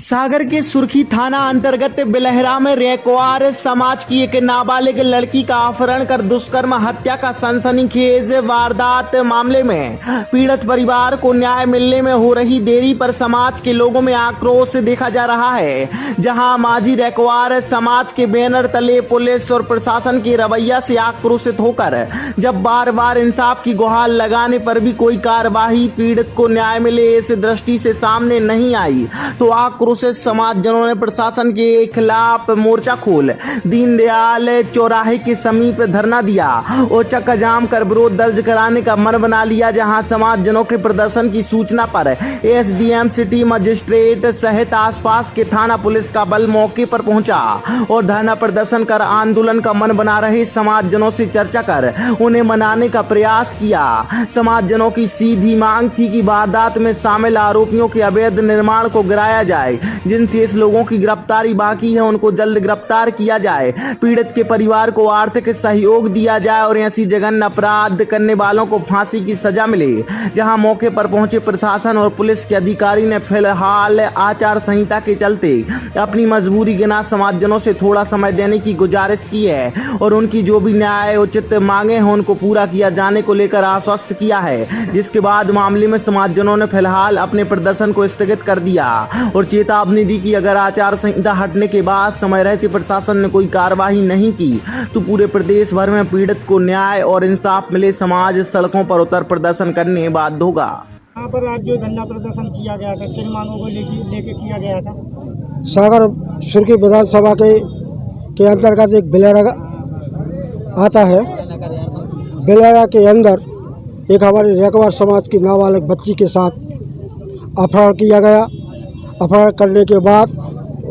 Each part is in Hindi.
सागर के सुर्खी थाना अंतर्गत बिलहरा में रैकवार समाज की एक नाबालिग लड़की का अपहरण कर दुष्कर्म हत्या का सनसनीखेज वारदात मामले में पीड़ित परिवार को न्याय मिलने में हो रही देरी पर समाज के लोगों में आक्रोश देखा जा रहा है। जहां माजी रैकवार समाज के बैनर तले पुलिस और प्रशासन के रवैया से आक्रोशित होकर जब बार बार इंसाफ की गुहार लगाने पर भी कोई कार्यवाही पीड़ित को न्याय मिले इस दृष्टि से सामने नहीं आई, तो आक्रोशित समाजजनों ने प्रशासन के खिलाफ मोर्चा खोल दीनदयाल चौराहे के समीप धरना दिया और चक्का जाम कर विरोध दर्ज कराने का मन बना लिया। जहां समाजजनों के प्रदर्शन की सूचना पर एसडीएम सिटी मजिस्ट्रेट सहित आसपास के थाना पुलिस का बल मौके पर पहुंचा और धरना प्रदर्शन कर आंदोलन का मन बना रहे समाजजनों से चर्चा कर उन्हें मनाने का प्रयास किया। समाजजनों की सीधी मांग थी कि वारदात में शामिल आरोपियों के अवैध निर्माण को गिराया जाए, जिन शेष लोगों की गिरफ्तारी बाकी है उनको जल्द गिरफ्तार किया जाए, पीड़ित के परिवार को आर्थिक सहयोग दिया जाए और ऐसी जघन्य अपराध करने वालों को फांसी की सजा मिले। जहां मौके पर पहुंचे प्रशासन और पुलिस के अधिकारी ने फिलहाल आचार संहिता के चलते अपनी मजबूरी गिना समाजजनों से थोड़ा समय देने की गुजारिश की है और उनकी जो भी न्याय उचित मांगे हैं उनको पूरा किया जाने को लेकर आश्वस्त किया है। जिसके बाद मामले में समाजजनों ने फिलहाल अपने प्रदर्शन को स्थगित कर दिया और चेतावनी दी कि अगर आचार संहिता हटने के बाद समय रहते प्रशासन ने कोई कार्रवाई नहीं की तो पूरे प्रदेश भर में पीड़ित को न्याय और इंसाफ मिले समाज सड़कों पर उतर प्रदर्शन करने बाध्य होगा। यहाँ पर आज जो धरना प्रदर्शन किया गया था, किन मांगों को लेके किया गया था? सागर सुर्खी विधानसभा के अंतर्गत एक बिलहरा आता है। बिलहरा के अंदर एक हमारे रैकवार समाज की नाबालिग बच्ची के साथ अपहरण किया गया। अपहरण करने के बाद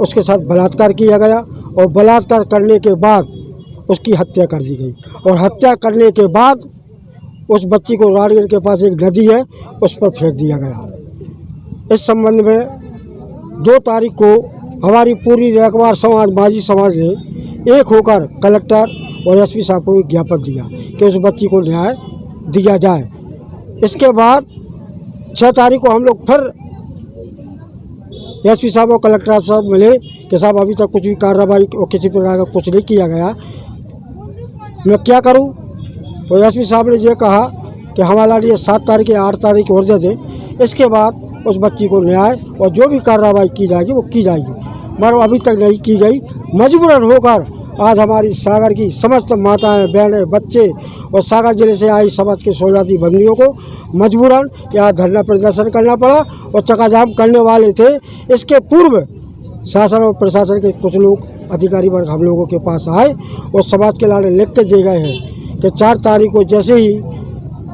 उसके साथ बलात्कार किया गया और बलात्कार करने के बाद उसकी हत्या कर दी गई और हत्या करने के बाद उस बच्ची को राजगीर के पास एक नदी है उस पर फेंक दिया गया। इस संबंध में 2 तारीख को हमारी पूरी रैकवार समाज माजी समाज ने एक होकर कलेक्टर और एसपी साहब को ज्ञापन दिया कि उस बच्ची को न्याय दिया जाए। इसके बाद 6 तारीख को हम लोग फिर एसपी साहब और कलेक्टर साहब मिले कि साहब अभी तक कुछ भी कार्रवाई और किसी प्रकार का कुछ नहीं किया गया, मैं क्या करूं? तो एसपी साहब ने ये कहा कि हमारे लिए 7 तारीख या 8 तारीख और दे दें, इसके बाद उस बच्ची को न्याय और जो भी कार्रवाई की जाएगी वो की जाएगी, मगर अभी तक नहीं की गई। मजबूरन होकर आज हमारी सागर की समस्त माताएं, बहनें, बच्चे और सागर जिले से आई समाज के सोजाती बंदियों को मजबूरन यहाँ धरना प्रदर्शन करना पड़ा और चक्काजाम करने वाले थे। इसके पूर्व शासन और प्रशासन के कुछ लोग अधिकारी वर्ग हम लोगों के पास आए और समाज के लाने लिख के दे गए हैं कि 4 तारीख को जैसे ही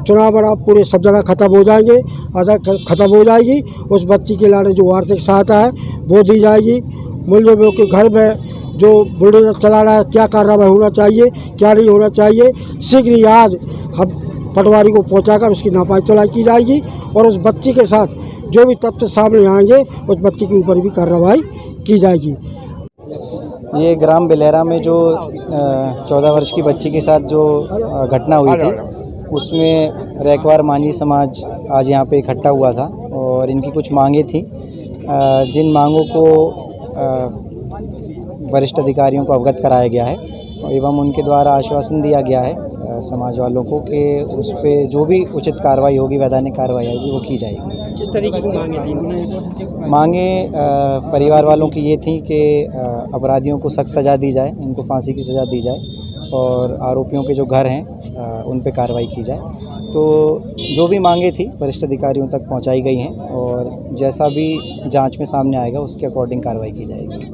चुनाव बना पूरे सब जगह ख़त्म हो जाएंगे, अगर ख़त्म हो जाएगी उस बच्ची के लाने जो आर्थिक सहायता है वो दी जाएगी। मुलजिमों के घर में जो बुलडोजर चला रहा है क्या कार्रवाई होना चाहिए क्या नहीं होना चाहिए, शीघ्र ही आज हम पटवारी को पहुंचाकर उसकी नापाई तोलाई की जाएगी और उस बच्ची के साथ जो भी तथ्य सामने आएंगे उस बच्ची के ऊपर भी कार्रवाई की जाएगी। ये ग्राम बिलहरा में जो 14 वर्ष की बच्ची के साथ जो घटना हुई थी उसमें रैकवार मांझी समाज आज यहाँ पे इकट्ठा हुआ था और इनकी कुछ मांगे थी, जिन मांगों को वरिष्ठ अधिकारियों को अवगत कराया गया है एवं उनके द्वारा आश्वासन दिया गया है समाज वालों को कि उस पर जो भी उचित कार्रवाई होगी, वैधानिक कार्रवाई होगी वो की जाएगी। किस तरीके की मांगे थी? मांगे परिवार वालों की ये थी कि अपराधियों को सख्त सज़ा दी जाए, उनको फांसी की सज़ा दी जाए और आरोपियों के जो घर हैं उन पे कार्रवाई की जाए। तो जो भी मांगे थी वरिष्ठ अधिकारियों तक पहुंचाई गई हैं और जैसा भी जांच में सामने आएगा उसके अकॉर्डिंग कार्रवाई की जाएगी।